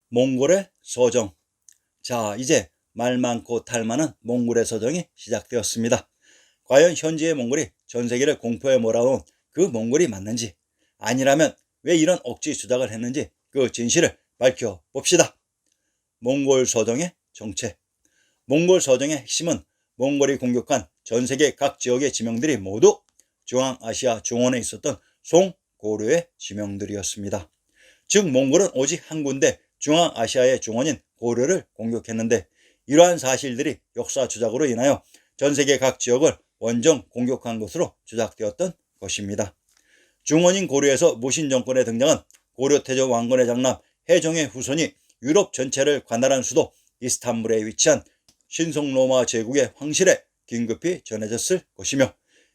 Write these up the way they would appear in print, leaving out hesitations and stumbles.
몽골의 서정. 자, 이제 말 많고 탈 많은 몽골의 서정이 시작되었습니다. 과연 현지의 몽골이 전 세계를 공포에 몰아온 그 몽골이 맞는지, 아니라면 왜 이런 억지 주작을 했는지 그 진실을 밝혀봅시다. 몽골 서정의 정체. 몽골 서정의 핵심은 몽골이 공격한 전 세계 각 지역의 지명들이 모두 중앙아시아 중원에 있었던 송고려의 지명들이었습니다. 즉 몽골은 오직 한 군데 중앙아시아의 중원인 고려를 공격했는데, 이러한 사실들이 역사 주작으로 인하여 전 세계 각 지역을 원정 공격한 것으로 주작되었던 것입니다. 중원인 고려에서 무신 정권에 등장한 고려태조 왕건의 장남 해종의 후손이 유럽 전체를 관할한 수도 이스탄불에 위치한 신성로마 제국의 황실에 긴급히 전해졌을 것이며,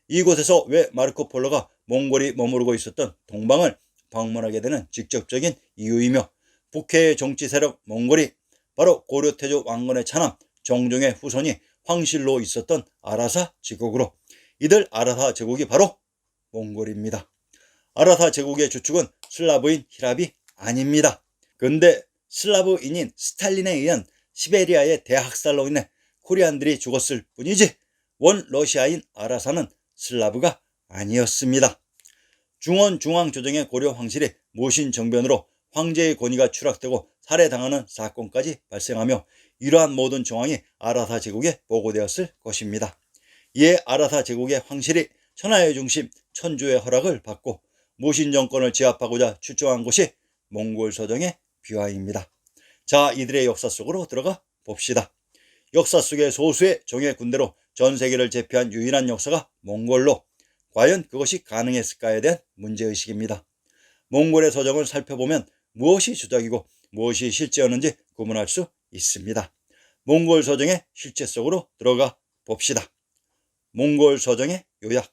이곳에서 왜 마르코 폴로가 몽골이 머무르고 있었던 동방을 방문하게 되는 직접적인 이유이며, 북해의 정치 세력 몽골이 바로 고려태조 왕건의 차남 정종의 후손이 황실로 있었던 아라사 제국으로, 이들 아라사 제국이 바로 몽골입니다. 아라사 제국의 주축은 슬라브인 히랍이 아닙니다. 근데 슬라브인인 스탈린에 의한 시베리아의 대학살로 인해 코리안들이 죽었을 뿐이지 원 러시아인 아라사는 슬라브가 아니었습니다. 중원 중앙조정의 고려 황실이 모신 정변으로 황제의 권위가 추락되고 살해당하는 사건까지 발생하며, 이러한 모든 정황이 아라사 제국에 보고되었을 것입니다. 이에 아라사 제국의 황실이 천하의 중심 천주의 허락을 받고 모신 정권을 제압하고자 출정한 곳이 몽골 서정의 비화입니다. 자, 이들의 역사 속으로 들어가 봅시다. 역사 속의 소수의 종의 군대로 전 세계를 제패한 유일한 역사가 몽골로, 과연 그것이 가능했을까에 대한 문제의식입니다. 몽골의 서정을 살펴보면 무엇이 주작이고 무엇이 실제였는지 구분할 수 있습니다. 몽골 서정의 실체 속으로 들어가 봅시다. 몽골 서정의 요약.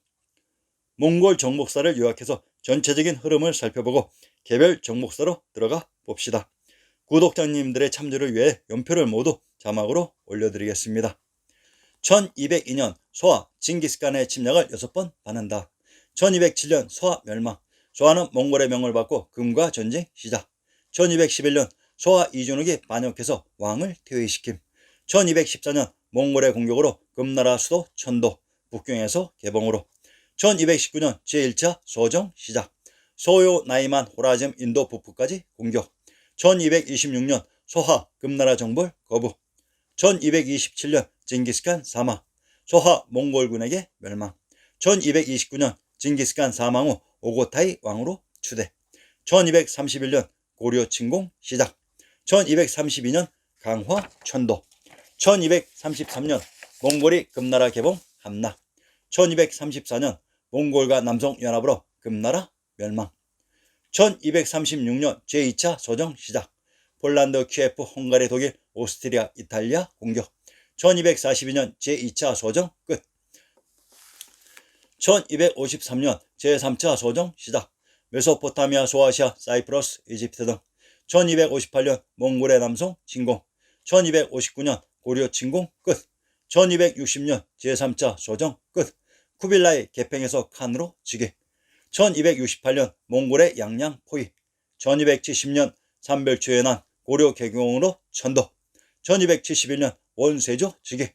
몽골 정복사를 요약해서 전체적인 흐름을 살펴보고 개별 정복사로 들어가 봅시다. 구독자님들의 참조를 위해 연표를 모두 자막으로 올려드리겠습니다. 1202년 소하 징기스칸의 침략을 6번 받는다. 1207년 소하 멸망. 소하는 몽골의 명을 받고 금과 전쟁 시작. 1211년 소하 이준욱이 반역해서 왕을 퇴위시킴. 1214년 몽골의 공격으로 금나라 수도 천도, 북경에서 개봉으로. 1219년 제1차 서정 시작. 소요 나이만 호라즘 인도 북부까지 공격. 1226년 소하 금나라 정벌 거부. 1227년 징기스칸 사망. 소하 몽골군에게 멸망. 1229년 징기스칸 사망 후 오고타이 왕으로 추대. 1231년 고려 침공 시작. 1232년 강화 천도. 1233년 몽골이 금나라 개봉 함락. 1234년 몽골과 남송연합으로 금나라 멸망. 1236년 제2차 서정 시작. 폴란드, 키예프, 헝가리, 독일, 오스트리아, 이탈리아 공격. 1242년 제2차 서정 끝. 1253년 제3차 서정 시작. 메소포타미아, 소아시아, 사이프러스, 이집트 등. 1258년 몽골의 남송 진공. 1259년 고려 침공 끝. 1260년 제3차 서정 끝. 쿠빌라이 개팽에서 칸으로 즉위. 1268년 몽골의 양양 포위. 1270년 삼별초의 난 고려 개경으로 천도. 1271년 원세조 즉위.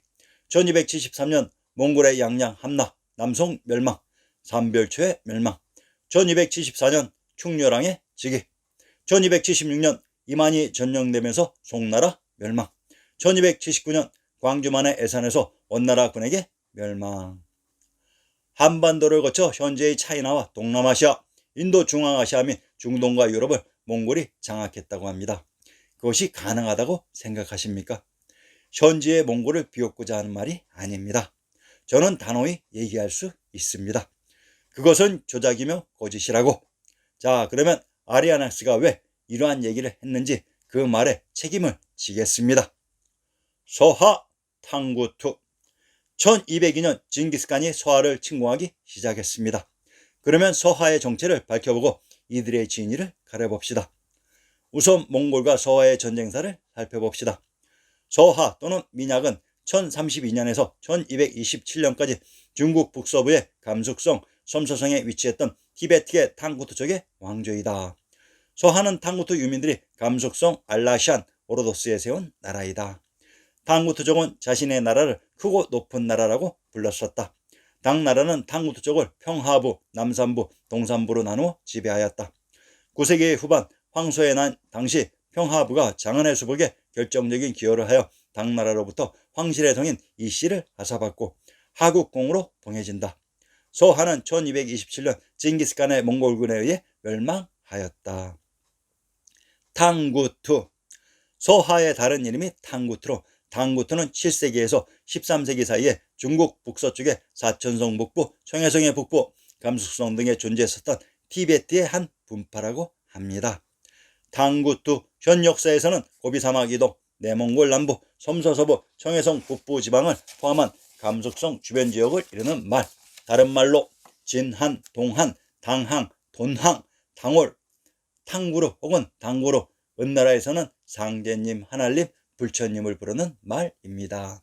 1273년 몽골의 양양 함락, 남송 멸망, 삼별초의 멸망. 1274년 충렬왕의 즉위. 1276년 이만희 전령되면서 송나라 멸망. 1279년 광주만의 애산에서 원나라 군에게 멸망. 한반도를 거쳐 현재의 차이나와 동남아시아, 인도 중앙아시아 및 중동과 유럽을 몽골이 장악했다고 합니다. 그것이 가능하다고 생각하십니까? 현지의 몽골을 비웃고자 하는 말이 아닙니다. 저는 단호히 얘기할 수 있습니다. 그것은 조작이며 거짓이라고. 자, 그러면 아리아낙스가 왜 이러한 얘기를 했는지 그 말에 책임을 지겠습니다. 소하 탕구투. 1202년 징기스칸이 소하를 침공하기 시작했습니다. 그러면 소하의 정체를 밝혀보고 이들의 진위를 가려봅시다. 우선 몽골과 소하의 전쟁사를 살펴봅시다. 소하 또는 민약은 1032년에서 1227년까지 중국 북서부의 감숙성 섬서성에 위치했던 티베트의 탕구투족의 왕조이다. 소하는 탕구투 유민들이 감속성 알라시안 오로도스에 세운 나라이다. 탕구투족은 자신의 나라를 크고 높은 나라라고 불렀었다. 당나라는 탕구투족을 평하부, 남산부, 동산부로 나누어 지배하였다. 9세기 후반 황소의 난 당시 평하부가 장안의 수복에 결정적인 기여를 하여 당나라로부터 황실의 성인 이씨를 하사받고 하국공으로 봉해진다. 소하는 1227년 징기스칸의 몽골군에 의해 멸망하였다. 탕구투. 소하의 다른 이름이 탕구투로 탕구투는 7세기에서 13세기 사이에 중국 북서쪽의 사천성 북부, 청해성의 북부, 감숙성 등에 존재했었던 티베트의 한 분파라고 합니다. 탕구투 현 역사에서는 고비사막 이동, 내몽골 남부, 섬서서부, 청해성 북부 지방을 포함한 감숙성 주변 지역을 이르는 말, 다른 말로 진한, 동한, 당항, 돈항, 당올, 탕구르 혹은 당구르, 은나라에서는 상제님, 하날님, 불처님을 부르는 말입니다.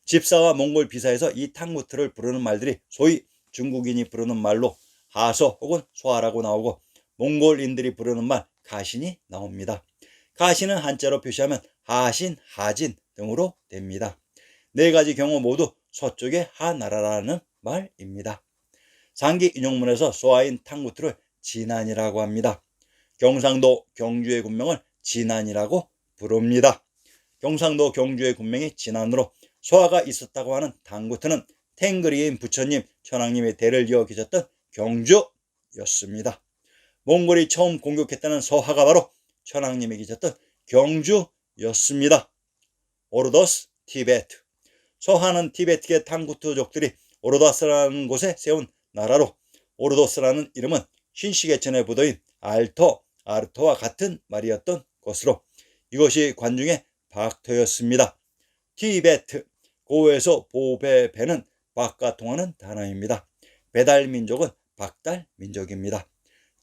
집사와 몽골 비사에서 이 탕구투를 부르는 말들이 소위 중국인이 부르는 말로 하서 혹은 소하라고 나오고 몽골인들이 부르는 말 가신이 나옵니다. 가신은 한자로 표시하면 하신, 하진 등으로 됩니다. 네 가지 경우 모두 서쪽의 하나라라는 말입니다. 상기 인용문에서 소하인 탕구투를 진안이라고 합니다. 경상도 경주의 군명을 진안이라고 부릅니다. 경상도 경주의 군명이 진안으로 소하가 있었다고 하는 탕구투는 탱그리인 부처님, 천황님의 대를 이어 계셨던 경주였습니다. 몽골이 처음 공격했다는 소하가 바로 천황님이 계셨던 경주였습니다. 오르도스, 티베트. 소하는 티베트계 탕구투족들이 오르도스라는 곳에 세운 나라로 오르도스라는 이름은 신시계천의 부도인 아르토와 같은 말이었던 것으로 이것이 관중의 박토였습니다. 티베트, 고에서 보배배는 박과 통하는 단어입니다. 배달민족은 박달민족입니다.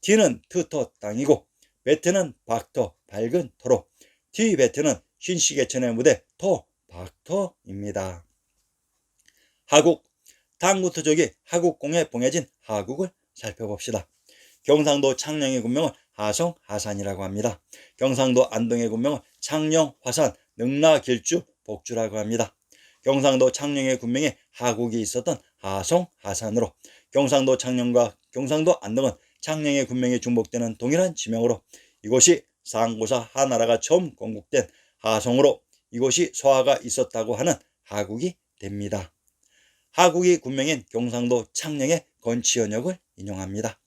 티는 트터 땅이고 베트는 박터, 밝은 터로 티베트는 신시계천의 무대 토, 박터입니다. 하국, 탕구투족이 하국공에 봉해진 하국을 살펴봅시다. 경상도 창녕의 군명은 하성, 하산이라고 합니다. 경상도 안동의 군명은 창녕, 화산, 능라, 길주, 복주라고 합니다. 경상도 창녕의 군명에 하국이 있었던 하성, 하산으로 경상도 창녕과 경상도 안동은 창녕의 군명이 중복되는 동일한 지명으로 이곳이 상고사 하나라가 처음 건국된 하성으로 이곳이 소하가 있었다고 하는 하국이 됩니다. 하국이 군명인 경상도 창녕의 건치현역을 인용합니다.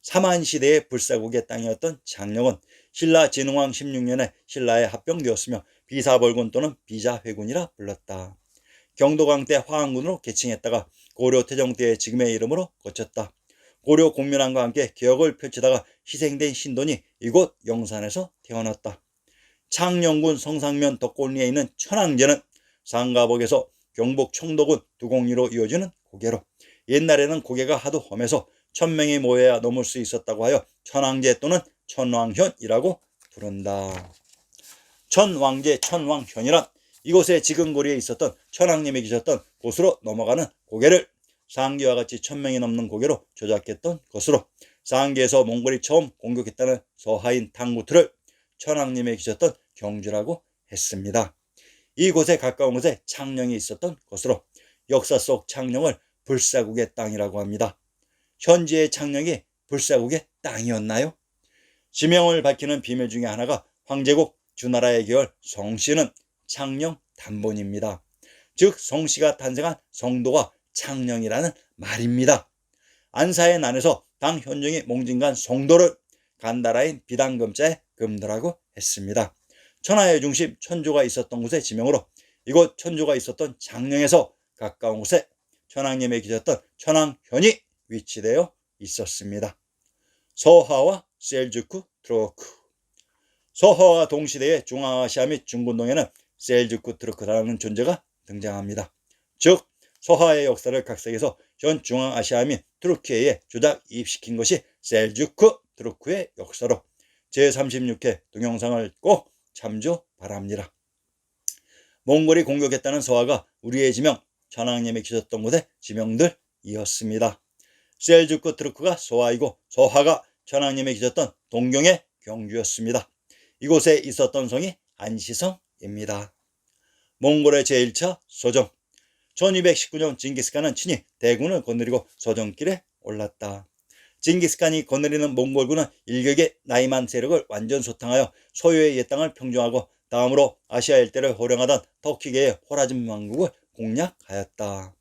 삼한시대의 불사국의 땅이었던 창녕은 신라 진흥왕 16년에 신라에 합병되었으며 비사벌군 또는 비자회군이라 불렀다. 경도강 때 화항군으로 개칭했다가 고려 태종 때의 지금의 이름으로 거쳤다. 고려 공면왕과 함께 개혁을 펼치다가 희생된 신돈이 이곳 영산에서 태어났다. 창녕군 성상면 덕골리에 있는 천왕제는 상가복에서 경북 청도군 두곡리로 이어지는 고개로 옛날에는 고개가 하도 험해서 1000명이 모여야 넘을 수 있었다고 하여 천왕제 또는 천왕현이라고 부른다. 천왕제, 천왕현이란 이곳에 지금 거리에 있었던 천왕님이 계셨던 곳으로 넘어가는 고개를 상기와 같이 1000명이 넘는 고개로 조작했던 것으로 상기에서 몽골이 처음 공격했다는 소하인 탕구투를 천왕님이 계셨던 경주라고 했습니다. 이곳에 가까운 곳에 창녕이 있었던 것으로 역사 속 창녕을 불사국의 땅이라고 합니다. 현재의 창녕이 불사국의 땅이었나요? 지명을 밝히는 비밀 중에 하나가 황제국 주나라의 계열 성씨는 창녕 단본입니다. 즉 성씨가 탄생한 성도가 창녕이라는 말입니다. 안사의 난에서 당 현종이 몽진간 성도를 간다라인 비당금자에 금도라고 했습니다. 천하의 중심 천조가 있었던 곳의 지명으로 이곳 천조가 있었던 창녕에서 가까운 곳에 천왕님이 계셨던 천왕현이 위치되어 있었습니다. 소하와 셀주크 트루크. 소하와 동시대의 중앙아시아 및 중근동에는 셀주크 트루크라는 존재가 등장합니다. 즉 소하의 역사를 각색해서 현 중앙아시아 및 투르키에 조작 이입시킨 것이 셀주크 트루크의 역사로 제36회 동영상을 꼭 참조 바랍니다. 몽골이 공격했다는 소하가 우리의 지명, 천왕님이 계셨던 곳의 지명들이었습니다. 셀주크 트루크가 소하이고 소하가 천왕님이 계셨던 동경의 경주였습니다. 이곳에 있었던 성이 안시성입니다. 몽골의 제1차 서정. 1219년 징기스칸은 친히 대군을 거느리고 서정길에 올랐다. 징기스칸이 거느리는 몽골군은 일격의 나이만 세력을 완전 소탕하여 소유의 옛 땅을 평정하고 다음으로 아시아 일대를 호령하던 터키계의 호라즘 왕국을 공략하였다.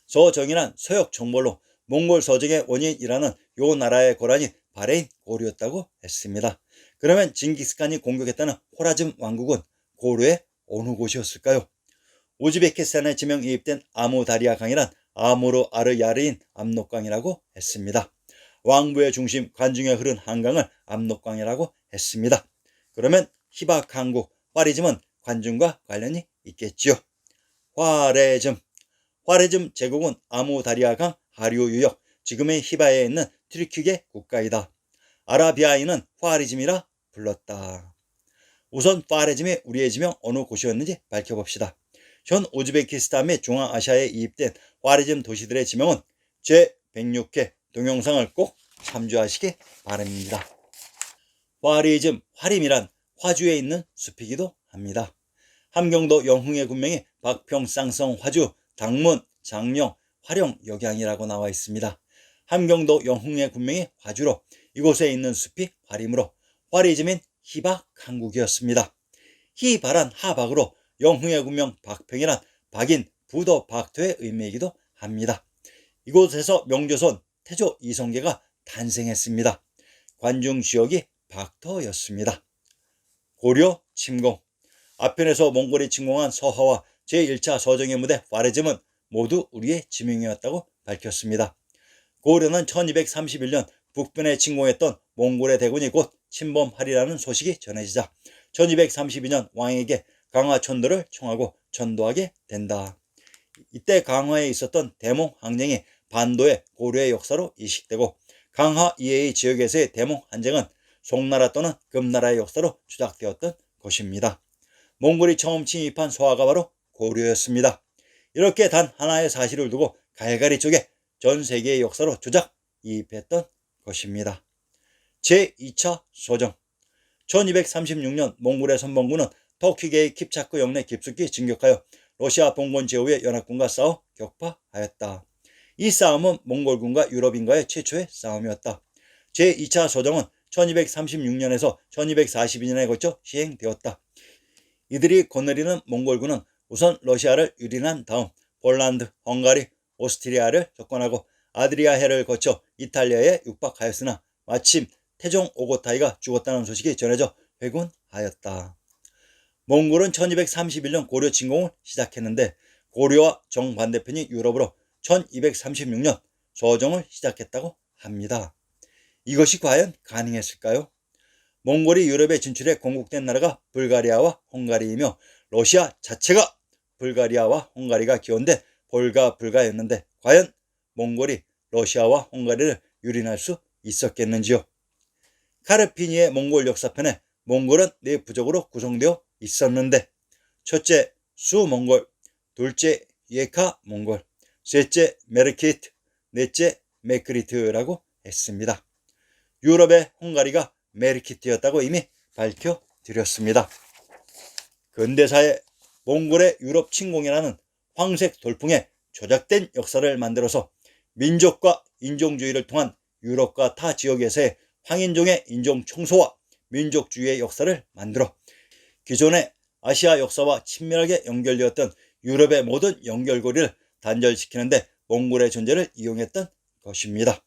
서정이란 서역 정벌로 몽골 서정의 원인이라는 요 나라의 고란이 바레인 고르였다고 했습니다. 그러면 징기스칸이 공격했다는 호라즘 왕국은 고르의 어느 곳이었을까요? 우즈베키스탄에 지명 이입된 아무다리아 강이란 아무르 아르야르인 압록강이라고 했습니다. 왕부의 중심 관중에 흐른 한강을 압록강이라고 했습니다. 그러면 히박 한국 화리즘은 관중과 관련이 있겠지요. 화레즘. 화레즘 제국은 아무다리아강 하류 유역, 지금의 히바에 있는 트리키계 국가이다. 아라비아인은 화리즘이라 불렀다. 우선 화레즘이 우리의 지명 어느 곳이었는지 밝혀봅시다. 현 우즈베키스탄 및 중앙아시아에 이입된 화리즘 도시들의 지명은 제106회 동영상을 꼭 참조하시기 바랍니다. 화리즘, 화림이란 화주에 있는 숲이기도 합니다. 함경도 영흥의 군명이 박평쌍성 화주, 당문, 장령, 화령, 역양이라고 나와 있습니다. 함경도 영흥의 군명이 화주로 이곳에 있는 숲이 화림으로 화리즘인 히박 한국이었습니다. 히바란 하박으로 영흥의 군명 박평이란 박인, 부도, 박토의 의미이기도 합니다. 이곳에서 명조선 태조 이성계가 탄생했습니다. 관중 지역이 박토였습니다. 고려 침공. 앞편에서 몽골이 침공한 서하와 제1차 서정의 무대 화레즘은 모두 우리의 지명이었다고 밝혔습니다. 고려는 1231년 북편에 침공했던 몽골의 대군이 곧 침범하리라는 소식이 전해지자 1232년 왕에게 강화천도를 청하고 전도하게 된다. 이때 강화에 있었던 대몽 항쟁이 반도의 고려의 역사로 이식되고 강화 이외의 지역에서의 대몽 항쟁은 송나라 또는 금나라의 역사로 추작되었던 것입니다. 몽골이 처음 침입한 서하가 바로 고려였습니다. 이렇게 단 하나의 사실을 두고 갈갈이 쪼개 전 세계의 역사로 조작 이입했던 것입니다. 제2차 서정. 1236년 몽골의 선봉군은 터키계의 킵차크 영내 깊숙이 진격하여 러시아 봉건 제후의 연합군과 싸워 격파하였다. 이 싸움은 몽골군과 유럽인과의 최초의 싸움이었다. 제2차 서정은 1236년에서 1242년에 걸쳐 시행되었다. 이들이 거느리는 몽골군은 우선 러시아를 유린한 다음 폴란드, 헝가리, 오스트리아를 접근하고 아드리아해를 거쳐 이탈리아에 육박하였으나 마침 태종 오고타이가 죽었다는 소식이 전해져 회군하였다. 몽골은 1231년 고려 침공을 시작했는데 고려와 정반대편이 유럽으로 1236년 서정을 시작했다고 합니다. 이것이 과연 가능했을까요? 몽골이 유럽에 진출해 건국된 나라가 불가리아와 헝가리이며 러시아 자체가 불가리아와 헝가리가 기원된 볼가-불가였는데 과연 몽골이 러시아와 헝가리를 유린할 수 있었겠는지요? 카르피니의 몽골 역사편에 몽골은 네 부족으로 구성되어 있었는데 첫째 수몽골, 둘째 예카 몽골, 셋째 메르키트, 넷째 메크리트라고 했습니다. 유럽의 헝가리가 메르키트였다고 이미 밝혀드렸습니다. 근대사에 몽골의 유럽 침공이라는 황색 돌풍에 조작된 역사를 만들어서 민족과 인종주의를 통한 유럽과 타 지역에서의 황인종의 인종 청소와 민족주의의 역사를 만들어 기존의 아시아 역사와 친밀하게 연결되었던 유럽의 모든 연결고리를 단절시키는데 몽골의 존재를 이용했던 것입니다.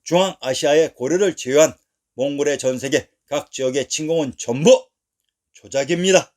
중앙아시아의 고려를 제외한 몽골의 전세계 각 지역의 침공은 전부 조작입니다.